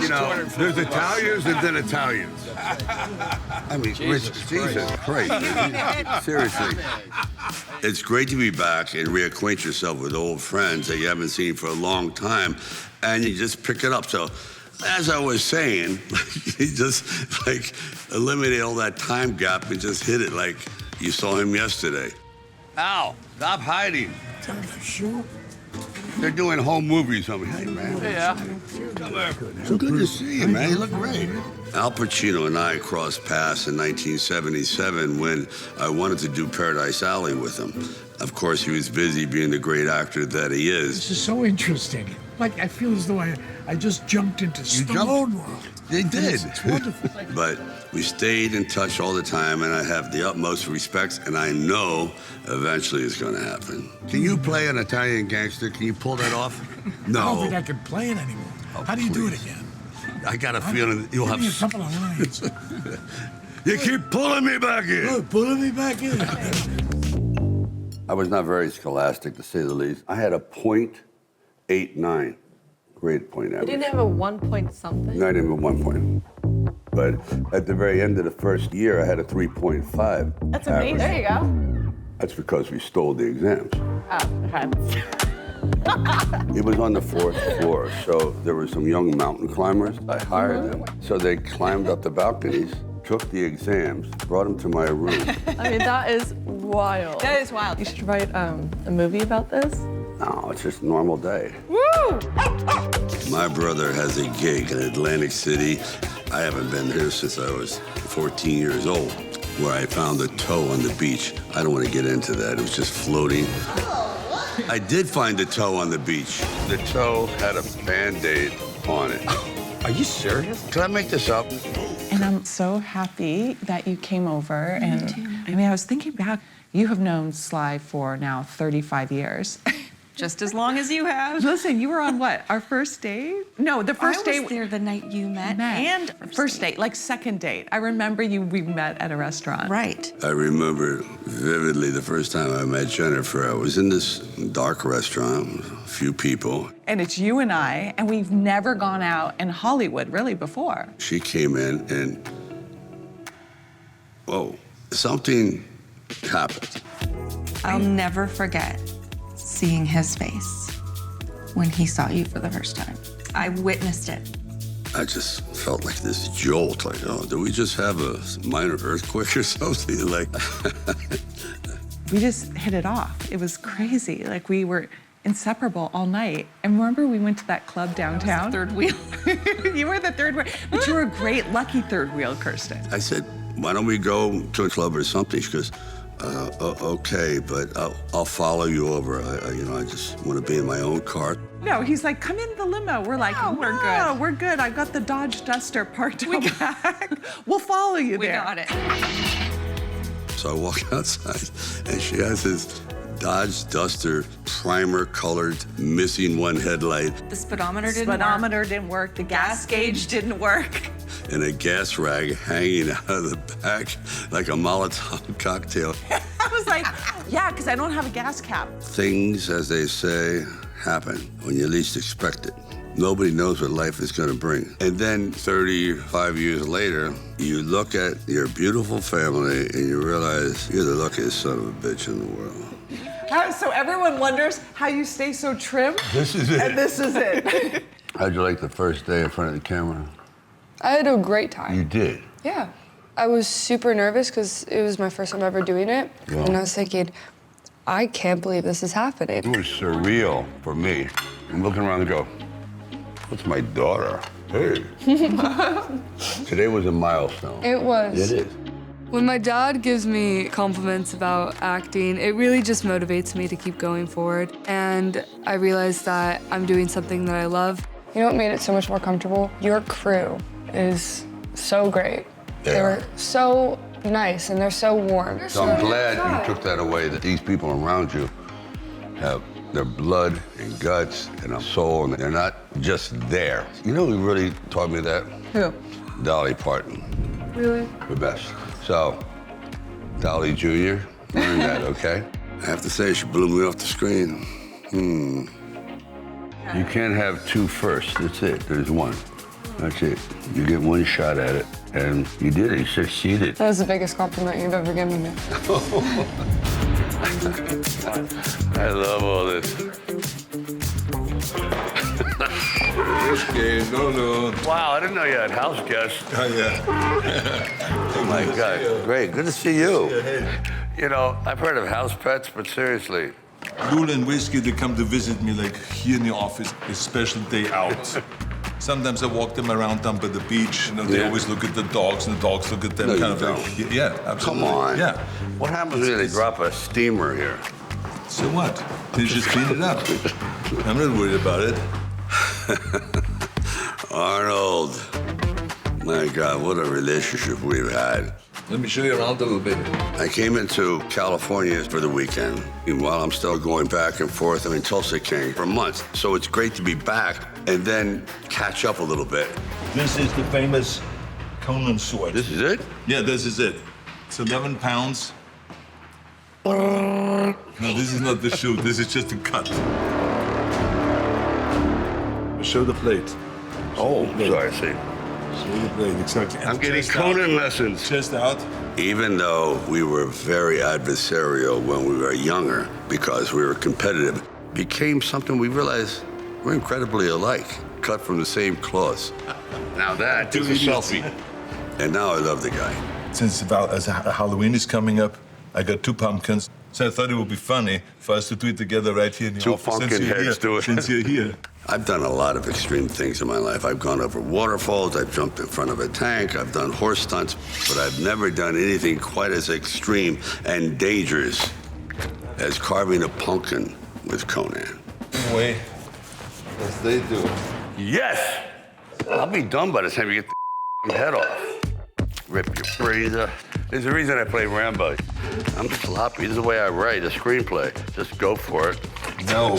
know, there's Italians and then Italians. I mean, Jesus Christ. Seriously. It's great to be back and reacquaint yourself with old friends that you haven't seen for a long time, and you just pick it up. So, as I was saying, you just like eliminate all that time gap and just hit it like you saw him yesterday. Al, stop hiding. Sure. They're doing home movies on me. Hey, man. Yeah. Come here. So good to see you, man. You look great. Al Pacino and I crossed paths in 1977 when I wanted to do Paradise Alley with him. Of course, he was busy being the great actor that he is. This is so interesting. Like, I feel as though I just jumped into Stallone world. They did. It's wonderful. But we stayed in touch all the time, and I have the utmost respect, and I know eventually it's going to happen. Can you play an Italian gangster? Can you pull that off? No. I don't think I can play it anymore. Oh, How do you do it please. again? I got a feeling you'll Give have... me a couple of lines. You keep pulling me back in. Oh, pulling me back in. I was not very scholastic, to say the least. I had a .89 grade point average. You didn't have a 1 point something? Not even 1 point. But at the very end of the first year, I had a 3.5. That's average. amazing. There you go. That's because we stole the exams. Oh, okay. It was on the 4th floor, so there were some young mountain climbers. I hired them. So they climbed up the balconies, took the exams, brought them to my room. I mean, that is wild. That is wild. You should write a movie about this. No, it's just a normal day. Woo! My brother has a gig in Atlantic City. I haven't been here since I was 14 years old, where I found a toe on the beach. I don't want to get into that. It was just floating. I did find a toe on the beach. The toe had a Band-Aid on it. Are you serious? Can I make this up? And I'm so happy that you came over. And I mean, I was thinking back, you have known Sly for now 35 years. Just as long as you have. Listen, you were on what, our first date? No, the first I date. was there the night you met. And first date, like second date. I remember we met at a restaurant. Right. I remember vividly the first time I met Jennifer. I was in this dark restaurant with a few people. And it's you and I, and we've never gone out in Hollywood really before. She came in and, whoa, something happened. I'll never forget seeing his face when he saw you for the first time. I witnessed it. I just felt like this jolt, like, oh, did we just have a minor earthquake or something? Like, We just hit it off. It was crazy. Like, we were inseparable all night. And remember we went to that club downtown? Third wheel. You were the third wheel, but you were a great, lucky third wheel, Kirsten. I said, why don't we go to a club or something? She goes, okay, but I'll follow you over. I just want to be in my own car. No, he's like, come in the limo. We're like, No, we're no, good. we're good. I've got the Dodge Duster parked out back. We'll follow you We there. got it. So I walk outside, and she has this Dodge Duster primer-colored, missing one headlight, The speedometer didn't Speedometer didn't work. The gas gauge didn't work. and a gas rag hanging out of the back like a Molotov cocktail. I was like, yeah, because I don't have a gas cap. Things, as they say, happen when you least expect it. Nobody knows what life is going to bring. And then 35 years later, you look at your beautiful family and you realize you're the luckiest son of a bitch in the world. So everyone wonders how you stay so trim. This is it. And this is it. How'd you like the first day in front of the camera? I had a great time. You did. Yeah. I was super nervous because it was my first time ever doing it. Wow. And I was thinking, I can't believe this is happening. It was surreal for me. I'm looking around and go, what's my daughter? Hey. Today was a milestone. It was. It is. When my dad gives me compliments about acting, it really just motivates me to keep going forward. And I realize that I'm doing something that I love. You know what made it so much more comfortable? Your crew is so great. They were so nice and they're so warm. So I'm glad you took that away, that these people around you have their blood and guts and a soul, and they're not just there. You know who really taught me that? Who? Dolly Parton. Really? The best. So, Dolly Jr., learn that, okay? I have to say, she blew me off the screen. You can't have two firsts. That's it. There's one. That's it. You get one shot at it, and you did it. You succeeded. That was the biggest compliment you've ever given me. I love all this. Okay, no. Wow, I didn't know you had house guests. Oh, yeah. Oh my God, great. Good to see you. You know, I've heard of house pets, but seriously, Lula and Whiskey, they come to visit me like here in the office, a special day out. Sometimes I walk them around down by the beach. You know, they Yeah. always look at the dogs, and the dogs look at them. No, you kind of don't. like, yeah, absolutely. come on. Yeah. What happens when they drop a steamer here? So what? They just clean it up. I'm not worried about it. Arnold, my God, what a relationship we've had. Let me show you around a little bit. I came into California for the weekend. And while I'm still going back and forth, I'm in Tulsa King for months. So it's great to be back and then catch up a little bit. This is the famous Conan sword. This is it? Yeah, this is it. It's 11 pounds. No, this is not the shoot. This is just a cut. Show the plate. Oh, sorry, see. Show the plate, exactly. I'm getting Chest Conan out. lessons. Chest out. Even though we were very adversarial when we were younger because we were competitive, became something we realized we're incredibly alike, cut from the same cloth. Now that is a selfie. And now I love the guy. Since as Halloween is coming up, I got 2 pumpkins. So I thought it would be funny for us to do it together right here in the Two office. pumpkin Since you're heads here. do it. Since you're here. I've done a lot of extreme things in my life. I've gone over waterfalls, I've jumped in front of a tank, I've done horse stunts, but I've never done anything quite as extreme and dangerous as carving a pumpkin with Conan. Anyway, as they do. Yes! I'll be done by the time you get the head off. Rip your brains out. There's a reason I play Rambo. I'm sloppy. This is the way I write a screenplay. Just go for it. No.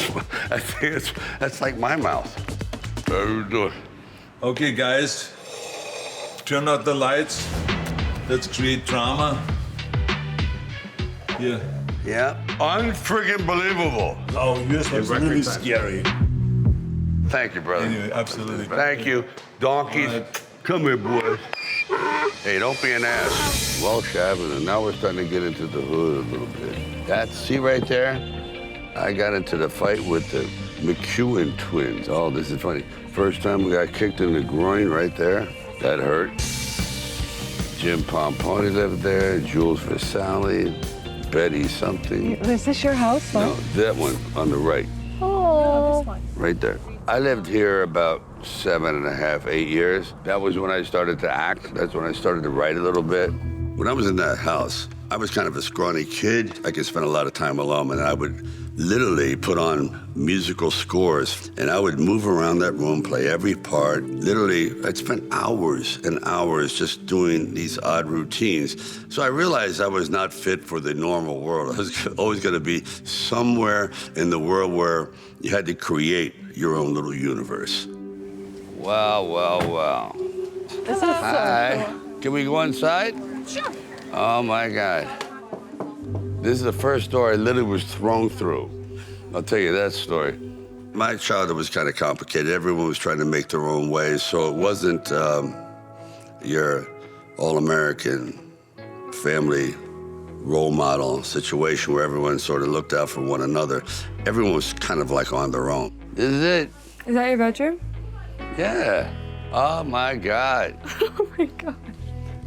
I think that's like my mouth. How you doing? Okay, guys, turn out the lights. Let's create drama. Here. Yeah. Unfriggin' believable. Oh, yours was really scary. Thank you, brother. Anyway, absolutely. Thank you. Donkeys. All right. Come here, boys. Hey, don't be an ass. Welsh Avenue. Now we're starting to get into the hood a little bit. See right there? I got into the fight with the McEwen twins. Oh, this is funny. First time we got kicked in the groin right there. That hurt. Jim Pomponi lived there. Jules Vasali. Betty something. Is this your house? No, that one on the right. Oh. Right there. I lived here about 7.5, 8 years. That was when I started to act. That's when I started to write a little bit. When I was in that house, I was kind of a scrawny kid. I could spend a lot of time alone, and I would literally put on musical scores, and I would move around that room, play every part. Literally, I'd spend hours and hours just doing these odd routines. So I realized I was not fit for the normal world. I was always going to be somewhere in the world where you had to create your own little universe. Wow, wow, wow. This is Hi. so cool. Can we go inside? Sure. Oh, my God. This is the first door I literally was thrown through. I'll tell you that story. My childhood was kind of complicated. Everyone was trying to make their own ways, so it wasn't your all-American family role model situation where everyone sort of looked out for one another. Everyone was kind of like on their own. This is it. Is that your bedroom? Yeah. Oh, my God. Oh my God.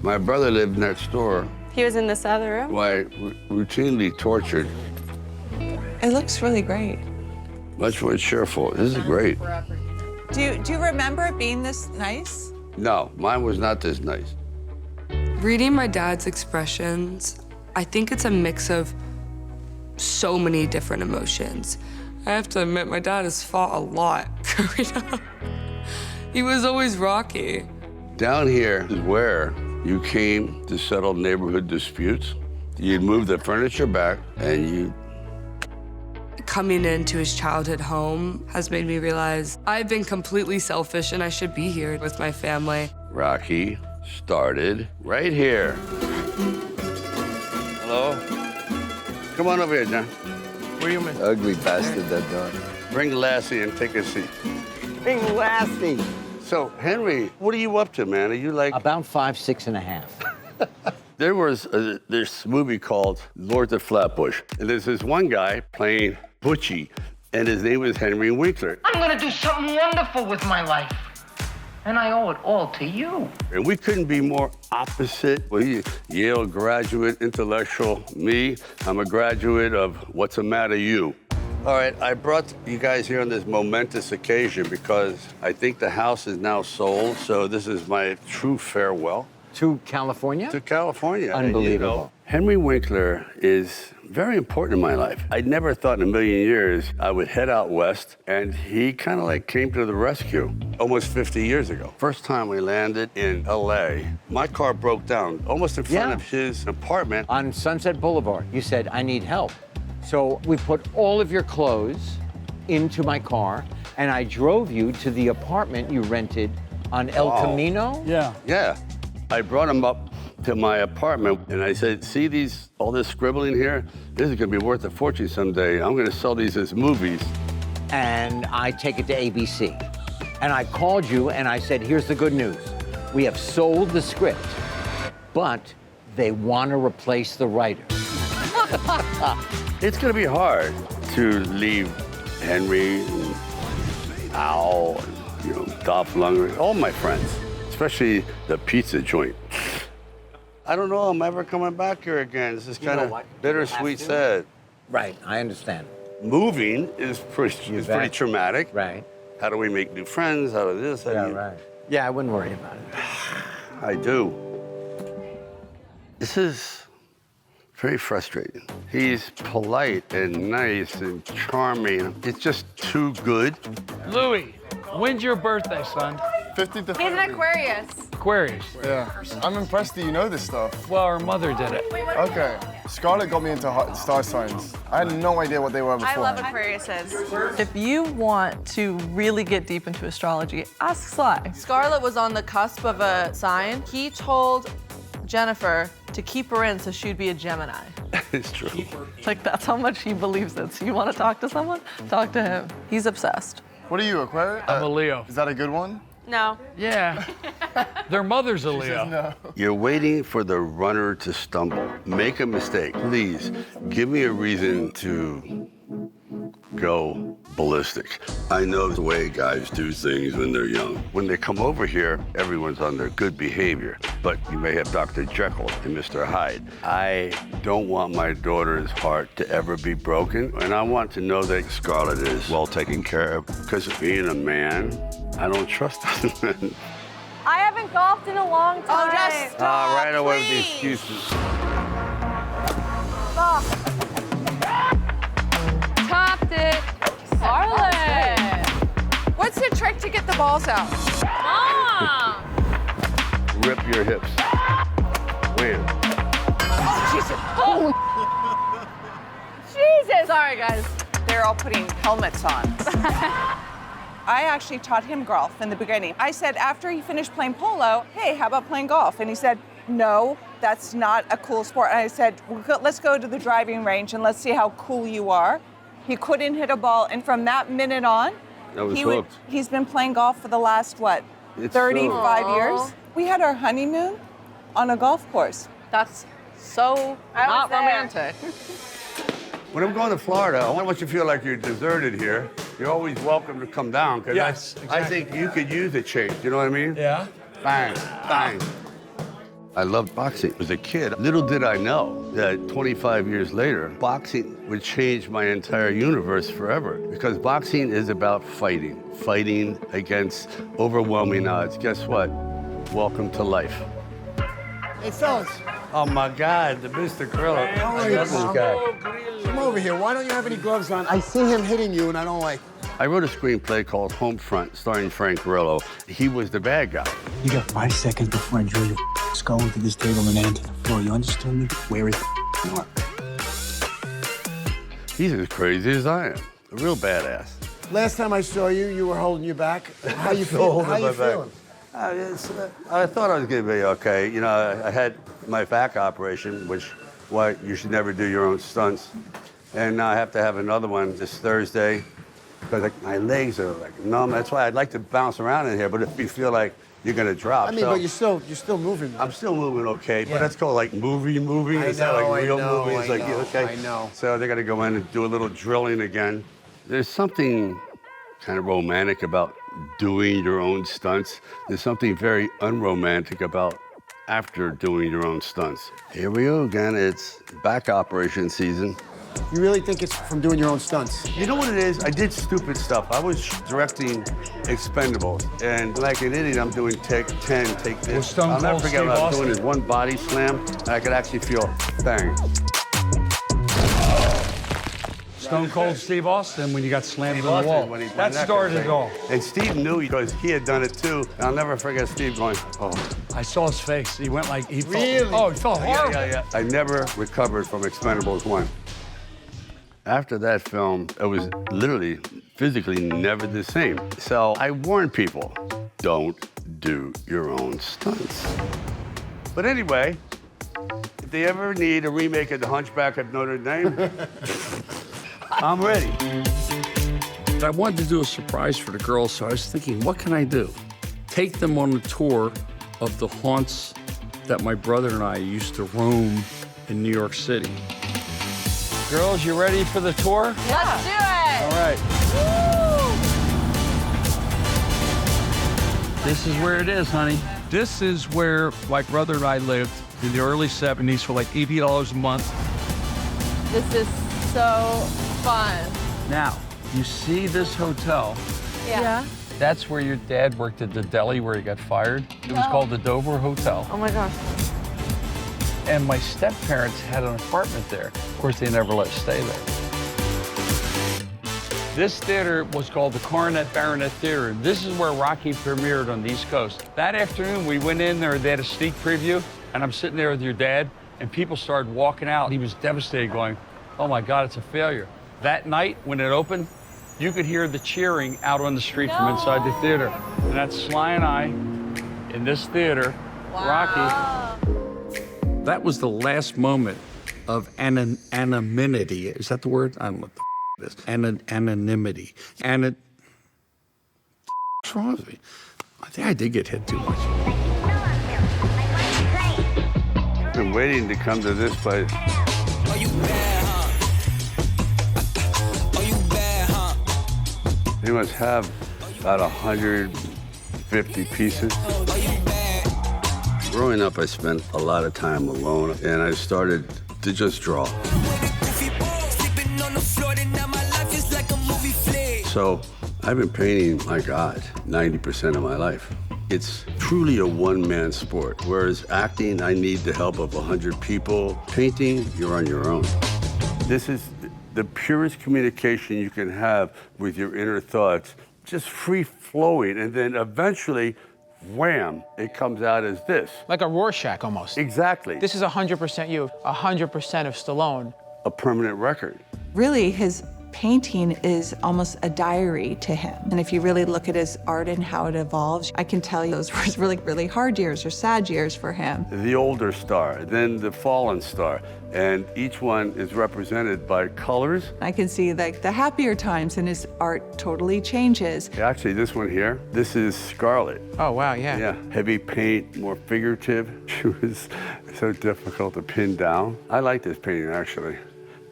My brother lived next door. He was in this other room? Why, routinely tortured, It looks really great. much more cheerful. This is great. Do you remember it being this nice? No, mine was not this nice. Reading my dad's expressions, I think it's a mix of so many different emotions. I have to admit, my dad has fought a lot growing up. He was always rocky. Down here is where you came to settle neighborhood disputes. You'd move the furniture back and you... Coming into his childhood home has made me realize I've been completely selfish and I should be here with my family. Rocky started right here. Hello? Come on over here, John. What do you mean? Ugly bastard, that dog. Bring Lassie and take a seat. Bring Lassie. So, Henry, what are you up to, man? Are you like... About 5, 6.5. There was this movie called Lords of Flatbush, and there's this one guy playing Butchie, and his name was Henry Winkler. I'm gonna do something wonderful with my life. And I owe it all to you. And we couldn't be more opposite. Well, he, Yale graduate, intellectual. Me, I'm a graduate of What's the Matter You. All right, I brought you guys here on this momentous occasion because I think the house is now sold, so this is my true farewell. To California? To California. Unbelievable. And, you know, Henry Winkler is very important in my life. I never thought in a million years I would head out west, and he kind of like came to the rescue almost 50 years ago. First time we landed in LA, my car broke down almost in front of his apartment. On Sunset Boulevard. You said, I need help. So we put all of your clothes into my car, and I drove you to the apartment you rented on El Camino? Yeah. Yeah. I brought him up to my apartment, and I said, see all this scribbling here? This is gonna be worth a fortune someday. I'm gonna sell these as movies. And I take it to ABC. And I called you and I said, here's the good news. We have sold the script, but they want to replace the writer. It's gonna be hard to leave Henry and Al, and, you know, Dolph Lundgren, all my friends, especially the pizza joint. I don't know I'm ever coming back here again. This is kind of bittersweet sad. Right, I understand. Moving is pretty traumatic. Right. How do we make new friends? How do this? How do you... Right. Yeah, I wouldn't worry about it. I do. This is very frustrating. He's polite and nice and charming. It's just too good. Louis, when's your birthday, son? 50th of He's an Aquarius. Aquarius. Yeah. I'm impressed that you know this stuff. Well, our mother did it. Okay. Scarlett got me into star signs. I had no idea what they were before. I love Aquariuses. If you want to really get deep into astrology, ask Sly. Scarlett was on the cusp of a sign. He told Jennifer to keep her in so she'd be a Gemini. It's true. Like, that's how much he believes it. So you want to talk to someone? Talk to him. He's obsessed. What are you, Aquarius? I'm a Leo. Is that a good one? No. Yeah. Their mother's a Leo. No. You're waiting for the runner to stumble. Make a mistake. Please, give me a reason to go ballistic. I know the way guys do things when they're young. When they come over here, everyone's on their good behavior. But you may have Dr. Jekyll and Mr. Hyde. I don't want my daughter's heart to ever be broken, and I want to know that Scarlett is well taken care of. Because being a man, I don't trust other men. I haven't golfed in a long time. Oh, just stop, Right away with the please. excuses. Stop. Topped it. Scarlett. What's the trick to get the balls out? Mom. Rip your hips. Wham. Oh, Jesus. Jesus. Sorry, guys. They're all putting helmets on. I actually taught him golf in the beginning. I said, after he finished playing polo, hey, how about playing golf? And he said, no, that's not a cool sport. And I said, well, let's go to the driving range and let's see how cool you are. He couldn't hit a ball. And from that minute on, he's been playing golf for the last, what, 35 years? We had our honeymoon on a golf course. That's so not romantic. When I'm going to Florida, I want you to feel like you're deserted here. You're always welcome to come down, because Yes, I think you could use a change, you know what I mean? Yeah. Bang, bang. I loved boxing as a kid. Little did I know that 25 years later, boxing would change my entire universe forever. Because boxing is about fighting against overwhelming odds. Guess what? Welcome to life. Hey, fellas. Oh my God, the Mr. Grillo. How are I you, love this Mom? guy. Come over here. Why don't you have any gloves on? I see him hitting you, and I don't like it. I wrote a screenplay called Homefront, starring Frank Grillo. He was the bad guy. You got 5 seconds before I drill your skull into this table and then into the floor. You understand me? Where is Mark? He's as crazy as I am. A real badass. Last time I saw you, you were holding your back. How you feeling? How you feeling? I thought I was going to be okay. You know, I had my back operation, which you should never do your own stunts. And now I have to have another one this Thursday. because like my legs are like numb. That's why I'd like to bounce around in here, but if you feel like you're gonna drop. I mean, but you're still moving. I'm still moving okay, Yeah. but that's called like moving. Is that like real moving? It's like, yeah, okay. I know. So they gotta go in and do a little drilling again. There's something kind of romantic about doing your own stunts. There's something very unromantic about after doing your own stunts. Here we go again, it's back operation season. You really think it's from doing your own stunts? You know what it is? I did stupid stuff. I was directing Expendables, and like an idiot, I'm doing take 10, take this. Well, Stone I'll never Cold forget Steve what I was Austin. doing is one body slam, and I could actually feel bang. Stone Cold Steve Austin when you got slammed Steve on the Austin, wall. when he- That when started it all. And Steve knew because he had done it too. And I'll never forget Steve going, oh. I saw his face. He went like, he felt, Really? oh, he felt horrible. Yeah. I never recovered from Expendables 1. After that film, it was literally, physically never the same. So I warn people, don't do your own stunts. But anyway, if they ever need a remake of The Hunchback of Notre Dame, I'm ready. I wanted to do a surprise for the girls, so I was thinking, what can I do? Take them on a tour of the haunts that my brother and I used to roam in New York City. Girls, you ready for the tour? Let's do it. All right. This is where it is, honey. This is where my brother and I lived in the early 70s for like $80 a month. This is so fun. Now, you see this hotel? Yeah. That's where your dad worked at the deli where he got fired. It was No. called the Dover Hotel. Oh my gosh. And my step-parents had an apartment there. Of course, they never let us stay there. This theater was called the Coronet Baronet Theater. This is where Rocky premiered on the East Coast. That afternoon, we went in there, they had a sneak preview, and I'm sitting there with your dad, and people started walking out. He was devastated, going, oh my God, it's a failure. That night, when it opened, you could hear the cheering out on the street from inside the theater. And that's Sly and I in this theater, Rocky. That was the last moment of anonymity. Is that the word? I don't know what the it is. Anonymity. What's wrong with me? I think I did get hit too much. I've been waiting to come to this place. They must have about 150 pieces. Growing up, I spent a lot of time alone, and I started to just draw. So I've been painting, my God, 90% of my life. It's truly a one-man sport, whereas acting, I need the help of 100 people. Painting, you're on your own. This is the purest communication you can have with your inner thoughts, just free-flowing, and then eventually, wham, it comes out as this. Like a Rorschach, almost. Exactly. This is 100% you, 100% of Stallone. A permanent record. Really, his painting is almost a diary to him. And if you really look at his art and how it evolves, I can tell you those were really, really hard years or sad years for him. The older star, then the fallen star, and each one is represented by colors. I can see like the happier times and his art totally changes. Actually, this one here, this is Scarlett. Oh, wow, yeah. Yeah, heavy paint, more figurative. She was so difficult to pin down. I like this painting, actually.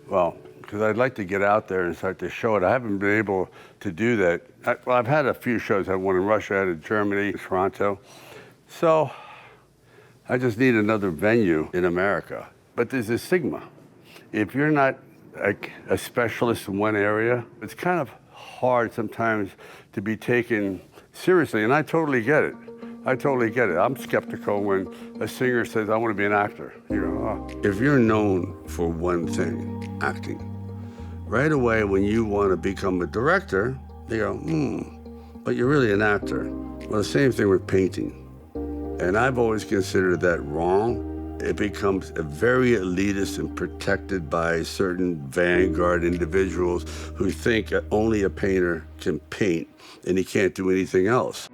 Well, because I'd like to get out there and start to show it. I haven't been able to do that. I've had a few shows. I had one in Russia, I had in Germany, Toronto. So I just need another venue in America. But there's a stigma. If you're not a specialist in one area, it's kind of hard sometimes to be taken seriously, and I totally get it. I totally get it. I'm skeptical when a singer says, I want to be an actor. You go, oh. If you're known for one thing, acting, right away when you want to become a director, they go, but you're really an actor. Well, the same thing with painting. And I've always considered that wrong. It becomes a very elitist and protected by certain vanguard individuals who think only a painter can paint and he can't do anything else.